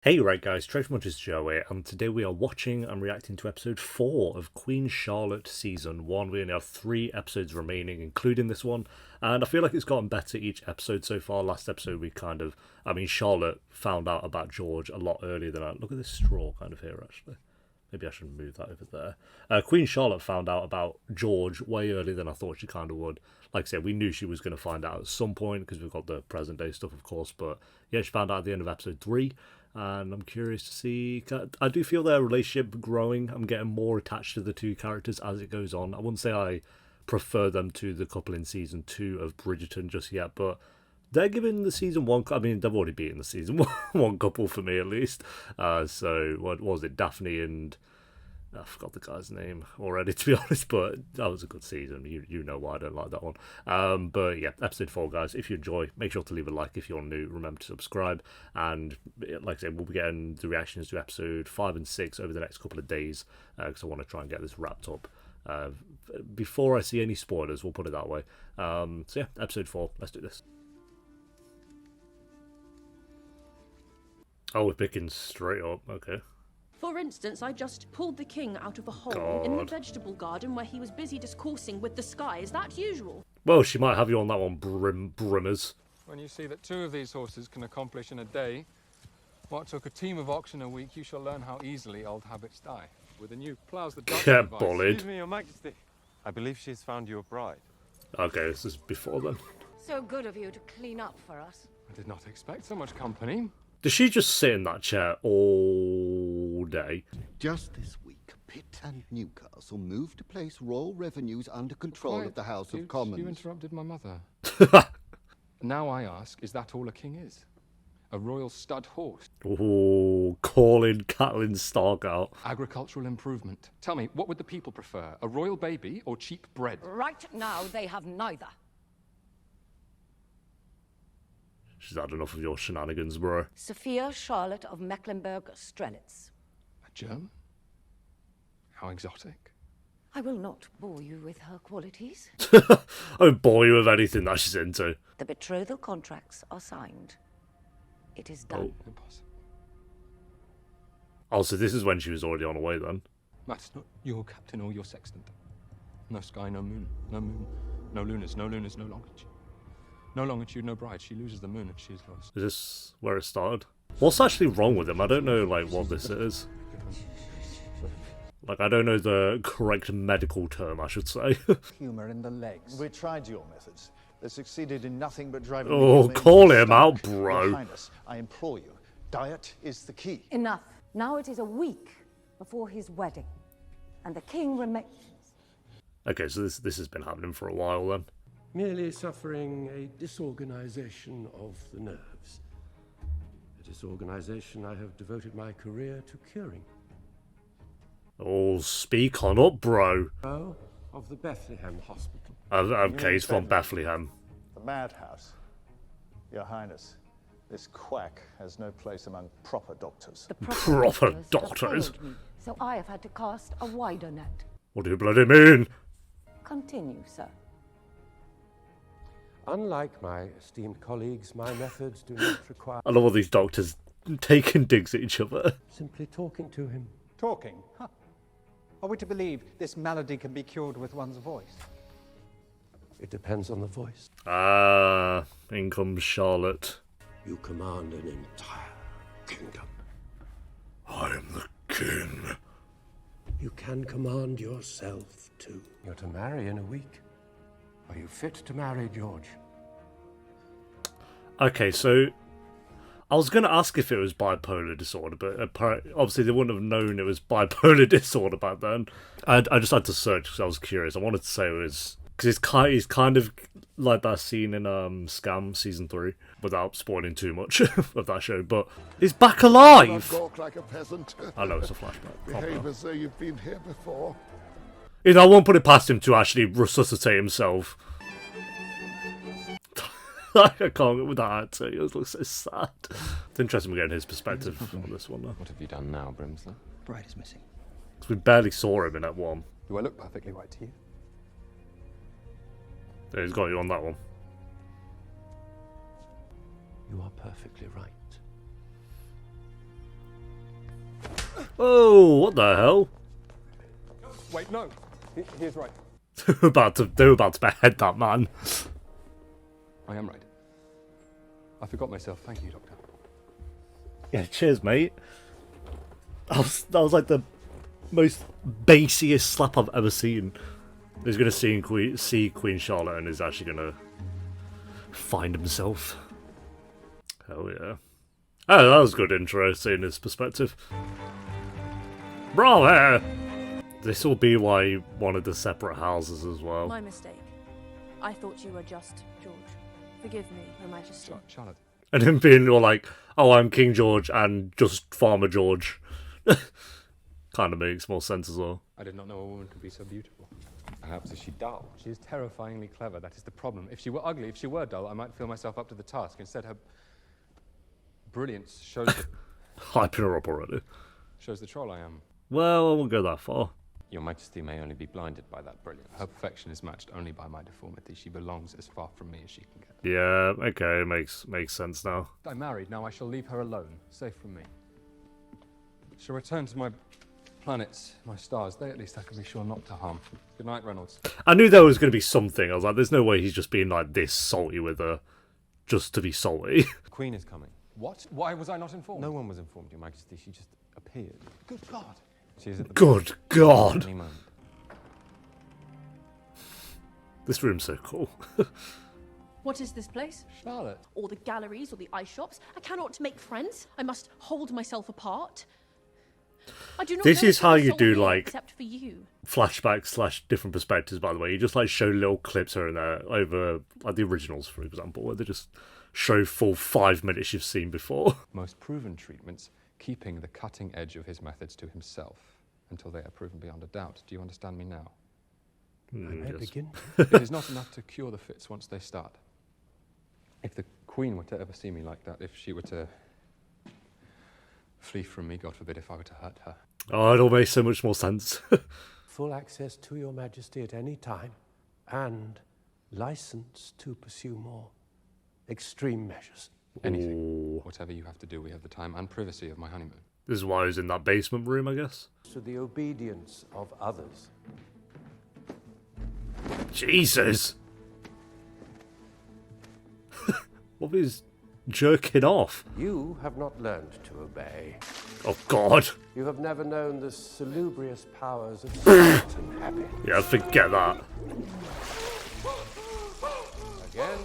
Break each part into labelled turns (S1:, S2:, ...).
S1: Hey, right guys, TheTrophyMuncher's Joe here, and today we are watching and reacting to episode 4 of Queen Charlotte Season 1. We only have 3 episodes remaining, including this one, and I feel like it's gotten better each episode so far. Last episode we Charlotte found out about George a lot earlier than I... Look at this straw kind of here, actually. Maybe I should move that over there. Queen Charlotte found out about George way earlier than I thought she kind of would. Like I said, we knew she was going to find out at some point, because we've got the present day stuff, of course, but yeah, she found out at the end of episode 3. And I'm curious to see... I do feel their relationship growing. I'm getting more attached to the two characters as it goes on. I wouldn't say I prefer them to the couple in season 2 of Bridgerton just yet, but they're giving the season 1... I mean, they've already beaten the season 1 couple for me, at least. So, what was it? Daphne and... I forgot the guy's name already, to be honest, but that was a good season. You know why I don't like that one. But yeah, episode 4, guys. If you enjoy, make sure to leave a like. If you're new, remember to subscribe. And like I said, we'll be getting the reactions to episode 5 and 6 over the next couple of days, because I want to try and get this wrapped up before I see any spoilers, we'll put it that way. So yeah, episode 4, let's do this. Oh, we're picking straight up, okay.
S2: For instance, I just pulled the king out of a hole in the vegetable garden where he was busy discoursing with the sky. Is that usual?
S1: Well, she might have you on that one, Brimmers.
S3: When you see that 2 of these horses can accomplish in a day what took a team of oxen a week, you shall learn how easily old habits die. With the new ploughs, the Dutch
S1: Get bullied.
S4: Excuse me, your majesty. I believe she has found your bride.
S1: Okay, this is before then.
S5: So good of you to clean up for us.
S3: I did not expect so much company.
S1: Does she just sit in that chair all day?
S6: Just this week, Pitt and Newcastle moved to place royal revenues under control of the House of Commons.
S3: You interrupted my mother. Now I ask, is that all a king is? A royal stud horse?
S1: Oh, calling Catelyn Stark out.
S3: Agricultural improvement. Tell me, what would the people prefer? A royal baby or cheap bread?
S5: Right now, they have neither.
S1: She's had enough of your shenanigans, bro.
S5: Sophia Charlotte of Mecklenburg-Strelitz.
S3: A German? How exotic.
S5: I will not bore you with her qualities.
S1: I won't bore you with anything that she's into.
S5: The betrothal contracts are signed. It is done.
S3: Impossible.
S1: Oh, so this is when she was already on her way then.
S3: That's not your captain or your sextant. No sky, no moon. No moon. No lunas, no lunas, no longitude. No longitude, no bride. She loses the moon and she is lost.
S1: Is this where it started? What's actually wrong with him? I don't know, like, what this is. Like, I don't know the correct medical term, I should say.
S7: Humour in the legs. We tried your methods. They succeeded in nothing but driving...
S1: Oh, call him out, bro.
S7: Your Highness, I implore you. Diet is the key.
S5: Enough. Now it is a week before his wedding. And the king remains...
S1: Okay, so this has been happening for a while then.
S8: Merely suffering a disorganization of the nerves. A disorganization I have devoted my career to curing.
S1: Oh, speak on up, bro.
S8: Oh, of the Bethlehem Hospital.
S1: Okay, he's from Bethlehem.
S7: The madhouse. Your Highness, this quack has no place among proper doctors.
S5: The
S1: Proper
S5: have
S1: doctors?
S5: failed me, so I have had to cast a wider net.
S1: What do you bloody mean?
S5: Continue, sir.
S8: Unlike my esteemed colleagues, my methods do not require
S1: I love all these doctors taking digs at each other.
S8: simply talking to him.
S9: Talking? Huh. Are we to believe this malady can be cured with one's voice?
S8: It depends on the voice.
S1: Ah, in comes Charlotte.
S8: You command an entire kingdom.
S1: I am the king.
S8: You can command yourself too. You're to marry in a week. Are you fit to marry, George?
S1: Okay, so I was going to ask if it was bipolar disorder, but obviously they wouldn't have known it was bipolar disorder back then. I just had to search because I was curious. I wanted to say it was... Because he's kind of like that scene in Scam Season 3, without spoiling too much of that show, but he's back alive!
S10: Talk like a peasant.
S1: I know it's a flashback.
S10: Behave as though you've been here before.
S1: You know, I won't put it past him to actually resuscitate himself. I can't get with that actor. He looks so sad. It's interesting we're getting his perspective on this one, though.
S4: What have you done now, Brimsley?
S9: Bride is missing.
S1: Because we barely saw him in that one.
S9: Do I look perfectly right to you?
S1: Yeah, he's got you on that one.
S8: You are perfectly right.
S1: Oh, what the hell?
S3: Wait, no. He is right.
S1: They were about to behead that man.
S3: I am right. I forgot myself. Thank you, Doctor.
S1: Yeah, cheers, mate. That was like the most basiest slap I've ever seen. He's gonna see Queen Charlotte and is actually gonna find himself. Hell yeah. Oh, that was a good intro, seeing his perspective. Bravo! This will be why he wanted the separate houses as well.
S2: My mistake. I thought you were just George. Forgive me, Your Majesty.
S3: Charlotte.
S1: And him being all like, oh, I'm King George and just Farmer George. Kind of makes more sense as well.
S3: I did not know a woman could be so beautiful.
S4: Perhaps is she dull?
S3: She is terrifyingly clever. That is the problem. If she were ugly, if she were dull, I might feel myself up to the task. Instead, her brilliance shows
S1: Hyping her up already.
S3: shows the troll I am.
S1: Well, I won't go that far.
S4: Your Majesty may only be blinded by that brilliance.
S3: Her perfection is matched only by my deformity. She belongs as far from me as she can get.
S1: Yeah, okay, makes sense now.
S3: I'm married. Now I shall leave her alone, safe from me. Shall return to my planets, my stars. They at least I can be sure not to harm. Good night, Reynolds.
S1: I knew there was going to be something. I was like, there's no way he's just being like this salty with her just to be salty.
S4: The Queen is coming.
S3: What? Why was I not informed?
S4: No one was informed, Your Majesty. She just appeared.
S3: Good God.
S4: She is at the
S1: Good God.
S4: any moment.
S1: This room's so cool.
S2: What is this place?
S3: Charlotte.
S2: Or the galleries or the eye shops? I cannot make friends. I must hold myself apart. I do not
S1: This
S2: know
S1: is
S2: if
S1: how
S2: I
S1: you
S2: saw
S1: do
S2: you
S1: like
S2: except for you.
S1: flashbacks / different perspectives, by the way. You just like show little clips here and there over like the originals, for example, where they just show full 5 minutes you've seen before.
S3: Most proven treatments, keeping the cutting edge of his methods to himself until they are proven beyond a doubt. Do you understand me now?
S8: I may begin.
S3: It is not enough to cure the fits once they start. If the Queen were to ever see me like that, if she were to flee from me, God forbid, if I were to hurt her.
S1: Oh, it all makes so much more sense.
S8: Full access to Your Majesty at any time, and license to pursue more extreme measures.
S3: Anything.
S1: Ooh.
S3: Whatever you have to do, we have the time and privacy of my honeymoon.
S1: This is why he's in that basement room, I guess.
S8: To the obedience of others.
S1: Jesus! What is jerking off?
S8: You have not learned to obey.
S1: Oh, God.
S8: You have never known the salubrious powers of sport and habit.
S1: Yeah, forget that.
S8: Again,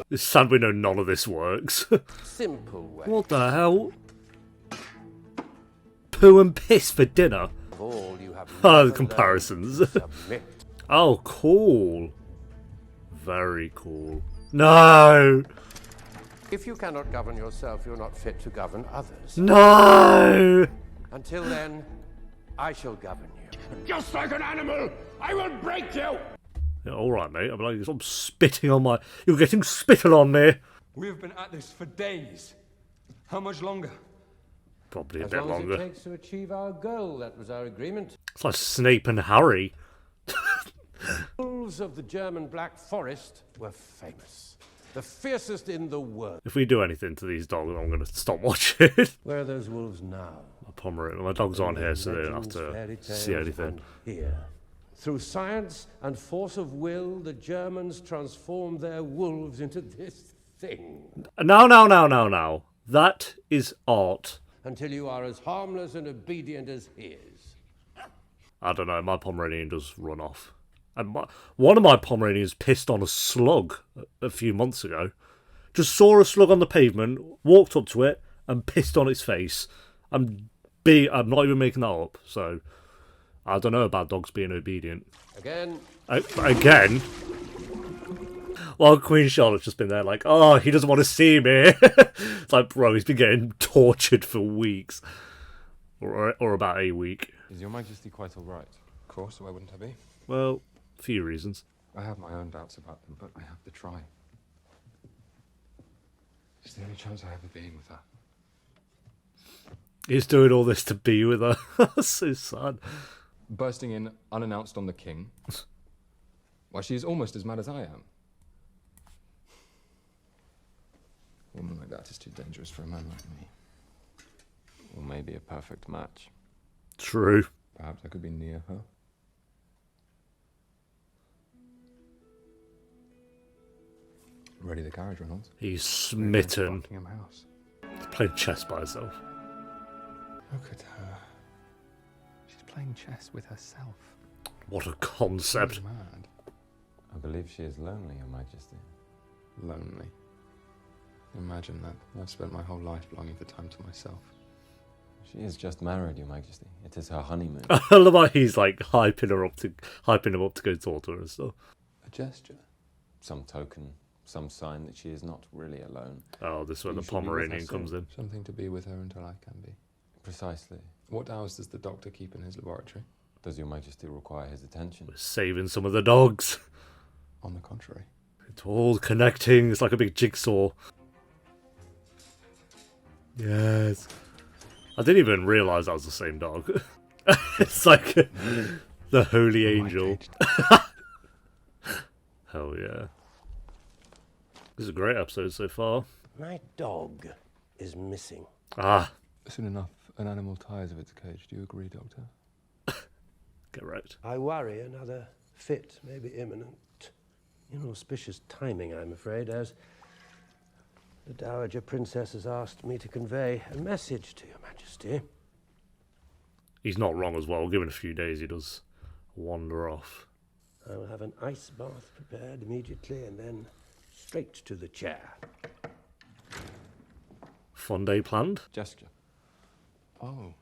S1: It's sad we know none of this works.
S8: simple way.
S1: What the hell? Poo and piss for dinner?
S8: Of all you have
S1: Oh,
S8: never
S1: the comparisons.
S8: learned to submit.
S1: Oh, cool. Very cool. No!
S8: If you cannot govern yourself, you're not fit to govern others.
S1: No!
S8: Until then, I shall govern you.
S10: Just like an animal, I will break you!
S1: Yeah, alright, mate. I'm like, stop spitting on my... You're getting spitted on me.
S3: We have been at this for days. How much longer?
S1: Probably a
S8: As
S1: bit
S8: long as
S1: longer.
S8: it takes to achieve our goal, that was our agreement.
S1: It's like Snape and Harry.
S8: Wolves of the German Black Forest were famous. The fiercest in the world.
S1: If we do anything to these dogs, I'm going to stop watching.
S8: Where are those wolves now?
S1: My Pomeranian. My dogs aren't here, so they don't have to see anything.
S8: Here. Through science and force of will, the Germans transformed their wolves into this thing.
S1: No. That is art.
S8: Until you are as harmless and obedient as he is.
S1: I don't know, my Pomeranian does run off. And one of my Pomeranians pissed on a slug a few months ago. Just saw a slug on the pavement, walked up to it, and pissed on its face. I'm not even making that up, so I don't know about dogs being obedient.
S8: Again.
S1: Again? While Queen Charlotte's just been there like, oh, he doesn't want to see me. It's like, bro, he's been getting tortured for weeks. Or about a week.
S3: Is Your Majesty quite all right? Of course, why wouldn't I be?
S1: Well, a few reasons.
S3: I have my own doubts about them, but I have to try. It's the only chance I have of being with her.
S1: He's doing all this to be with her. That's so sad.
S3: Bursting in unannounced on the king. Why, she is almost as mad as I am. A woman like that is too dangerous for a man like me.
S4: Your may be a perfect match.
S1: True.
S3: Perhaps I could be near her. Ready the carriage, Reynolds.
S1: He's smitten.
S3: Buckingham House.
S1: He's playing chess by herself.
S3: Look at her. She's playing chess with herself.
S1: What a concept.
S3: She's mad.
S4: I believe she is lonely, Your Majesty.
S3: Lonely. Imagine that. I've spent my whole life longing for time to myself.
S4: She is just married, Your Majesty. It is her honeymoon.
S1: I love how he's like hyping him up to go talk to her and stuff.
S3: A gesture.
S4: Some token, some sign that she is not really alone.
S1: Oh, this is where the
S4: You should be with her
S1: Pomeranian
S4: soon.
S1: comes in.
S3: Something to be with her until I can be.
S4: Precisely.
S3: What hours does the doctor keep in his laboratory?
S4: Does Your Majesty require his attention?
S1: We're saving some of the dogs.
S3: On the contrary.
S1: It's all connecting. It's like a big jigsaw. Yes. I didn't even realise that was the same dog. It's like the holy angel. Hell yeah. This is a great episode so far.
S8: My dog is missing.
S1: Ah,
S3: Soon enough, an animal tires of its cage. Do you agree, Doctor?
S1: get wrecked.
S8: I worry another fit may be imminent. Inauspicious timing, I'm afraid, as the Dowager Princess has asked me to convey a message to Your Majesty.
S1: He's not wrong as well. Given a few days, he does wander off.
S8: I will have an ice bath prepared immediately and then straight to the chair.
S1: Fun day planned.
S3: Gesture. Oh.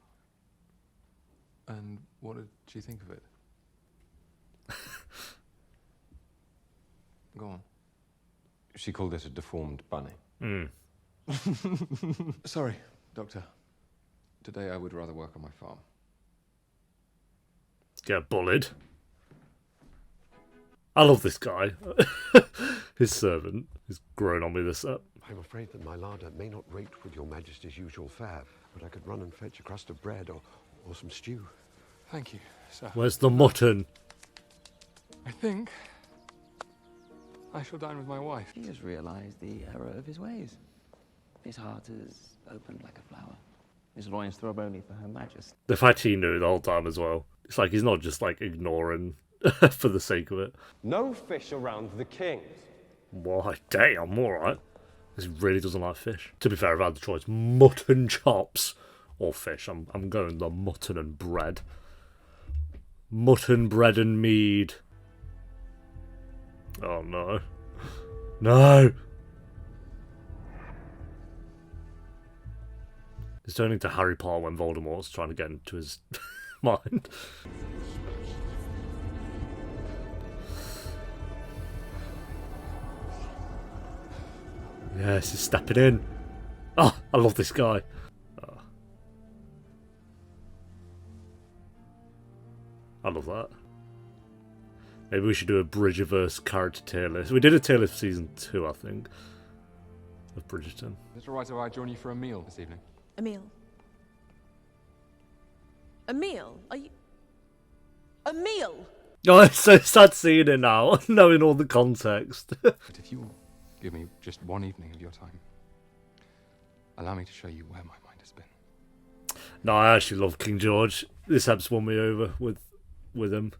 S3: And what did she think of it? Go on.
S4: She called it a deformed bunny.
S3: Sorry, Doctor. Today I would rather work on my farm.
S1: Get bullied. I love this guy. His servant is grown on me this up.
S11: I'm afraid that my larder may not rate with Your Majesty's usual fare, but I could run and fetch a crust of bread or some stew.
S3: Thank you, sir.
S1: Where's the mutton?
S3: I think I shall dine with my wife.
S12: He has realised the error of his ways. His heart is opened like a flower. His loins throb only for Her Majesty.
S1: The fact he knew the whole time as well. It's like he's not just like ignoring for the sake of it.
S13: No fish around the king.
S1: Why, damn, alright. This really doesn't like fish. To be fair, if I had the choice, mutton chops or fish, I'm going the mutton and bread. Mutton, bread and mead. Oh no. No! It's turning to Harry Potter when Voldemort's trying to get into his mind. Yes, he's stepping in. Oh, I love this guy. Oh. I love that. Maybe we should do a Bridgerverse character tier list. We did a tier list for season 2, I think, of Bridgerton.
S3: Is it alright if I join you for a meal this evening?
S2: A meal? A meal? Are you... A meal?
S1: Oh, it's so sad seeing it now, knowing all the context.
S3: But if you will give me just one evening of your time, allow me to show you where my mind has been.
S1: No, I actually love King George. This episode won me over with him.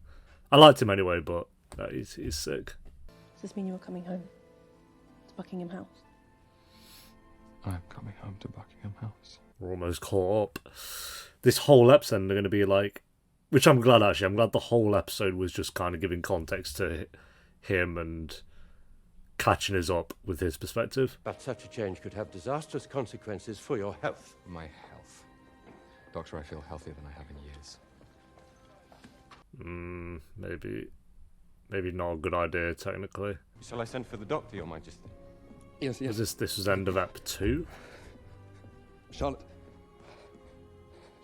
S1: I liked him anyway, but he's sick.
S2: Does this mean you are coming home? To Buckingham House?
S3: I'm coming home to Buckingham House.
S1: We're almost caught up. This whole episode they're going to be like, which I'm glad actually. I'm glad the whole episode was just kind of giving context to him and catching us up with his perspective.
S8: But such a change could have disastrous consequences for your health.
S3: My health. Doctor, I feel healthier than I have in years.
S1: Maybe not a good idea technically.
S4: Shall I send for the doctor, Your Majesty?
S3: Yes, yes.
S1: This was end of Ep 2.
S3: Charlotte.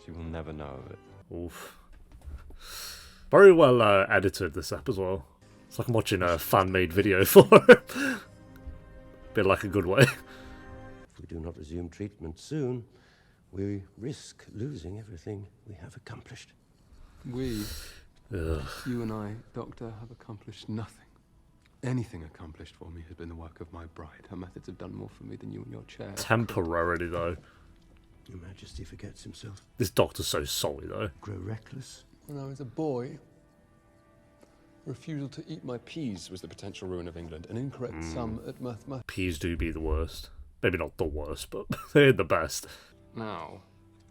S4: She will never know of it.
S1: Oof. Very well edited this ep as well. It's like I'm watching a fan-made video for it. Bit like a good way.
S8: If we do not resume treatment soon, we risk losing everything we have accomplished.
S3: You and I, Doctor, have accomplished nothing. Anything accomplished for me has been the work of my bride. Her methods have done more for me than you and your chair.
S1: Temporarily, though.
S8: Your Majesty forgets himself.
S1: This doctor's so salty, though.
S8: Grow reckless.
S3: When I was a boy, refusal to eat my peas was the potential ruin of England. An incorrect sum at mathematics.
S1: Peas do be the worst. Maybe not the worst, but they're the best.
S3: Now,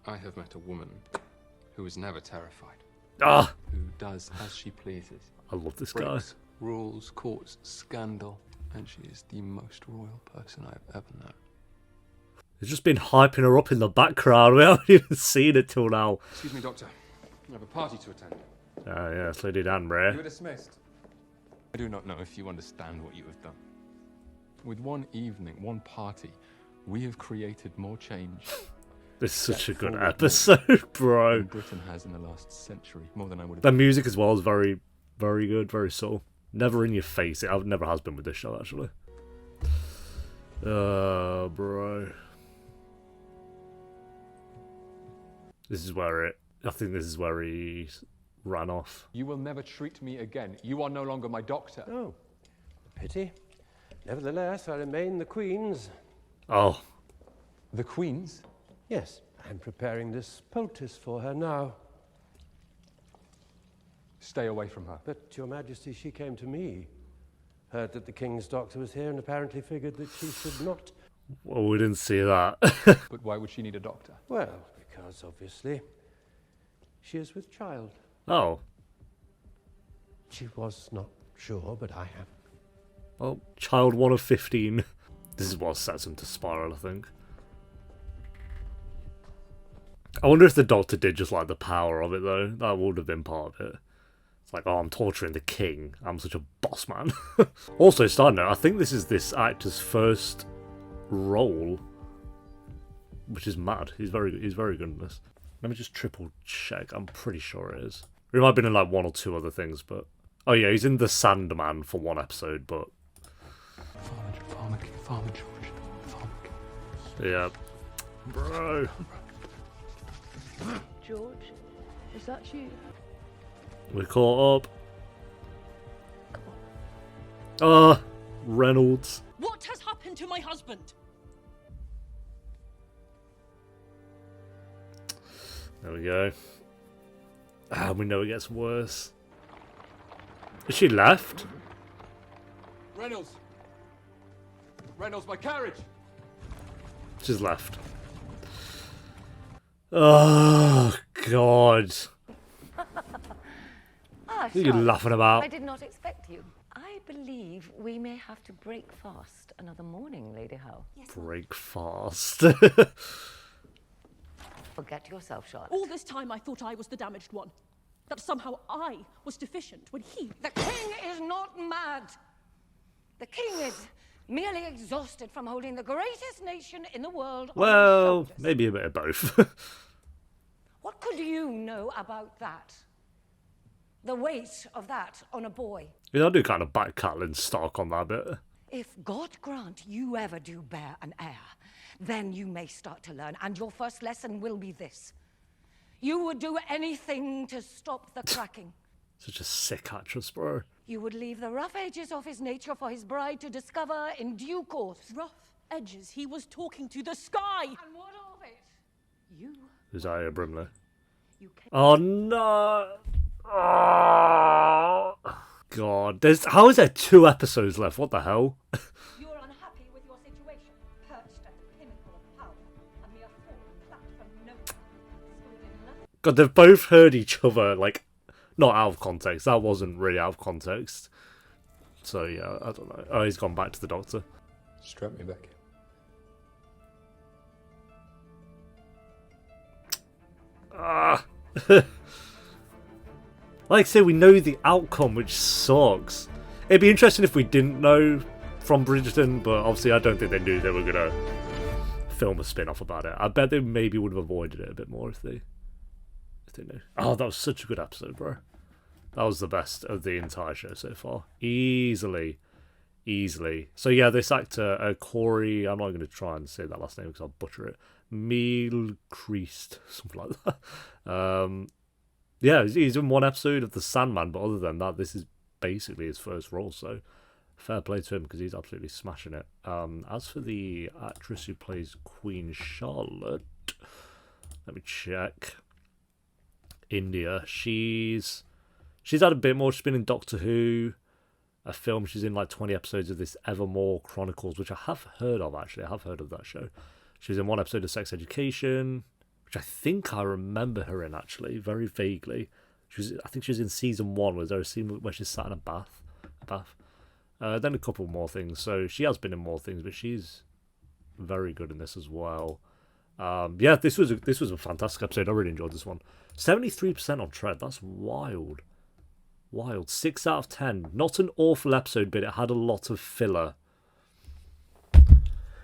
S3: I have met a woman who is never terrified.
S1: Ah!
S3: Who does as she pleases.
S1: I love this
S3: Bricks,
S1: guy.
S3: rules, courts, scandal. And she is the most royal person I've ever known.
S1: They've just been hyping her up in the background. We haven't even seen it till now.
S3: Excuse me, Doctor. I have a party to attend.
S1: Ah, yes, Lady Dan,
S3: You are
S1: Ray.
S3: dismissed. I do not know if you understand what you have done. With one evening, one party, we have created more change.
S1: This is such a good
S3: forward
S1: episode, bro.
S3: than Britain has in the last century. More than I would have.
S1: The music as well is very, very good, very soul. Never in your face. It never has been with this show, actually. Bro. This is where I think this is where he ran off.
S3: You will never treat me again. You are no longer my doctor.
S8: Oh, a pity. Nevertheless, I remain the Queen's.
S1: Oh.
S3: The Queen's?
S8: Yes, I'm preparing this poultice for her now.
S3: Stay away from her.
S8: But, Your Majesty, she came to me. Heard that the King's doctor was here and apparently figured that she should not...
S1: Well, we didn't see that.
S3: But why would she need a doctor?
S8: Well, because, obviously, she is with child.
S1: Oh.
S8: She was not sure, but I am.
S1: Well, child 1 of 15. This is what sets him to spiral, I think. I wonder if the doctor did just like the power of it, though. That would have been part of it. It's like, oh, I'm torturing the king. I'm such a boss man. Also, side note, I think this is this actor's first role, which is mad. He's very good in this. Let me just triple check. I'm pretty sure it is. He might have been in like 1 or 2 other things, but... Oh yeah, he's in The Sandman for 1 episode, but...
S3: Farmer George.
S1: Yeah. Bro.
S2: George, is that you?
S1: We caught up. Reynolds.
S2: What has happened to my husband?
S1: There we go. We know it gets worse. Is she left?
S3: Reynolds! Reynolds, my carriage!
S1: She's left. Oh, God. What are you laughing about?
S5: I did not expect you. I believe we may have to break fast another morning, Lady Howe. Yes.
S1: Break fast.
S5: Forget yourself, Charlotte.
S2: All this time I thought I was the damaged one. That somehow I was deficient when he...
S5: The king is not mad. The king is merely exhausted from holding the greatest nation in the world on his
S1: Well,
S5: shoulders.
S1: maybe a bit of both.
S5: What could you know about that? The weight of that on a boy.
S1: Yeah, I do kind of back Catelyn's stock on that bit.
S5: If God grant you ever do bear an heir, then you may start to learn, and your first lesson will be this. You would do anything to stop the cracking.
S1: Such a sick actress, bro.
S5: You would leave the rough edges of his nature for his bride to discover in due course.
S2: Rough edges? He was talking to the sky!
S5: And what of it? You...
S1: Uzziah Brimley. Oh, no! Oh, God. How is there 2 episodes left? What the hell?
S5: You're unhappy with your situation, perched at the pinnacle of power, a mere fool clapped from nowhere.
S1: God, they've both heard each other, like, not out of context. That wasn't really out of context. So, yeah, I don't know. Oh, he's gone back to the doctor.
S3: Strap me back.
S1: Like I say, we know the outcome, which sucks. It'd be interesting if we didn't know from Bridgerton, but obviously I don't think they knew they were going to film a spin-off about it. I bet they maybe would have avoided it a bit more if they knew. Oh, that was such a good episode, bro. That was the best of the entire show so far. Easily. So yeah, this actor, Corey, I'm not going to try and say that last name because I'll butcher it. Mealcreased, something like that. Yeah, he's in 1 episode of The Sandman, but other than that, this is basically his first role, so fair play to him because he's absolutely smashing it. As for the actress who plays Queen Charlotte, Let me check. India. She's had a bit more. She's been in Doctor Who, a film. She's in like 20 episodes of this Evermore Chronicles, which I have heard of, actually. I have heard of that show. She was in one episode of Sex Education, which I think I remember her in, actually, very vaguely. I think she was in season 1. Was there a scene where she sat in a bath? Then a couple more things. So she has been in more things, but she's very good in this as well. Yeah, this was a fantastic episode. I really enjoyed this one. 73% on Tread. That's wild. 6 out of 10. Not an awful episode, but it had a lot of filler.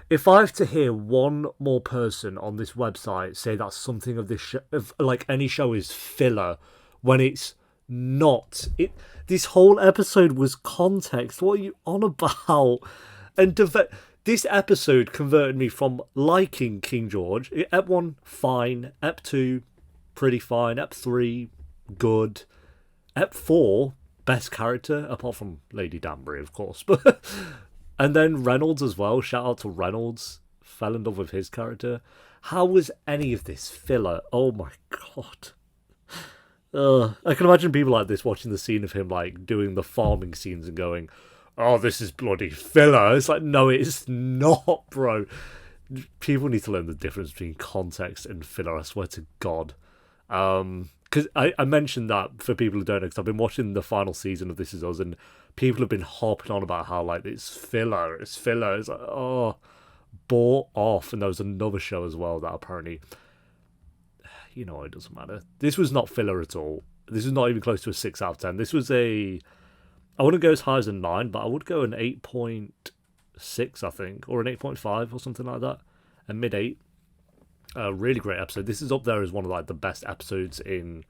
S1: If I have to hear one more person on this website say that something of this like any show is filler, when it's not, this whole episode was context. What are you on about? And this episode converted me from liking King George. Ep 1, fine. Ep 2, pretty fine. Ep 3, good. Ep 4, best character, apart from Lady Danbury, of course. But and then Reynolds as well. Shout out to Reynolds. Fell in love with his character. How was any of this filler? Oh my god. I can imagine people like this watching the scene of him like doing the farming scenes and going, "Oh, this is bloody filler." It's like, no, it's not, bro. People need to learn the difference between context and filler. I swear to God. Because I mentioned that for people who don't know, because I've been watching the final season of This Is Us, and people have been harping on about how like it's filler. It's like, oh, bore off. And there was another show as well that apparently, you know, it doesn't matter. This was not filler at all. This is not even close to a 6 out of 10. This was I wouldn't go as high as a 9, but I would go an 8.6, I think, or an 8.5 or something like that, a mid-8. Really great episode. This is up there as one of like the best episodes in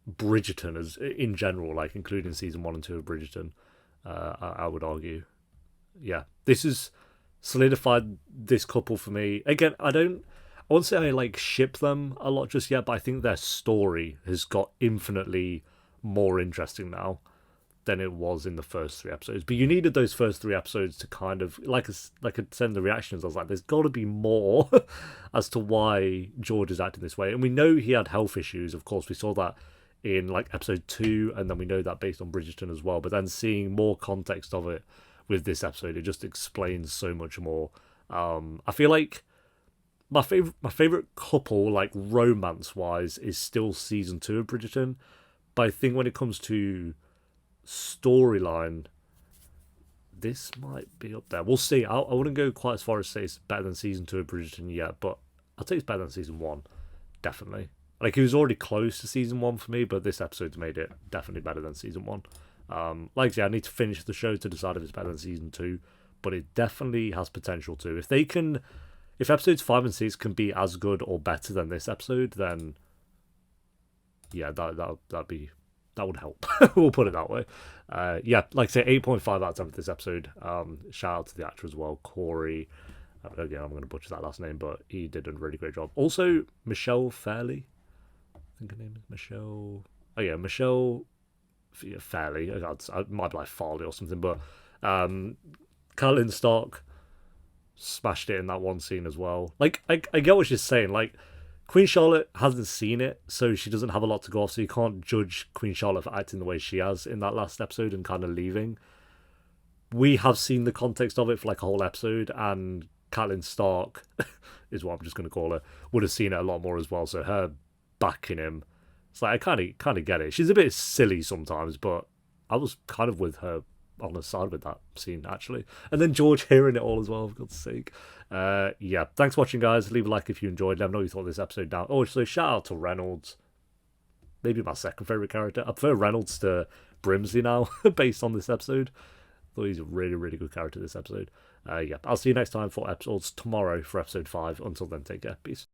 S1: Bridgerton, as in general, like including season 1 and 2 of Bridgerton. I would argue, yeah, this has solidified this couple for me. Again, I won't say I like ship them a lot just yet, but I think their story has got infinitely more interesting now than it was in the first 3 episodes. But you needed those first 3 episodes to kind of, like I said in the reactions, I was like, there's got to be more as to why George is acting this way. And we know he had health issues. Of course, we saw that in like episode 2, and then we know that based on Bridgerton as well. But then seeing more context of it with this episode, it just explains so much more. I feel like my favorite couple, like romance wise, is still season 2 of Bridgerton. But I think when it comes to storyline, this might be up there. We'll see. I wouldn't go quite as far as say it's better than season 2 of Bridgerton yet, but I'll say it's better than season 1, definitely. Like, it was already close to season 1 for me, but this episode's made it definitely better than season 1. Like I say, I need to finish the show to decide if it's better than season 2, but it definitely has potential to. If episodes 5 and 6 can be as good or better than this episode, then yeah, that would help. We'll put it that way. Yeah, like I say, 8.5 out of 10 for this episode. Shout out to the actor as well, Corey. Again, I'm going to butcher that last name, but he did a really great job. Also, Michelle Fairley. I think her name is Michelle. Oh yeah, Michelle Fairley. I might be like Farley or something, but Catelyn Stark smashed it in that one scene as well. Like, I get what she's saying. Like, Queen Charlotte hasn't seen it, so she doesn't have a lot to go off, so you can't judge Queen Charlotte for acting the way she has in that last episode and kind of leaving. We have seen the context of it for like a whole episode, and Catelyn Stark is what I'm just going to call her, would have seen it a lot more as well, so her backing him, it's like, I kind of get it. She's a bit silly sometimes, but I was kind of with her on the side with that scene, actually. And then George hearing it all as well, for God's sake. Yeah, thanks for watching, guys. Leave a like if you enjoyed. Let me know what you thought of this episode down. Oh, so shout out to Reynolds. Maybe my second favourite character. I prefer Reynolds to Brimsley now, based on this episode. I thought he's a really, really good character this episode. Yeah, I'll see you next time for episodes tomorrow for episode 5. Until then, take care. Peace.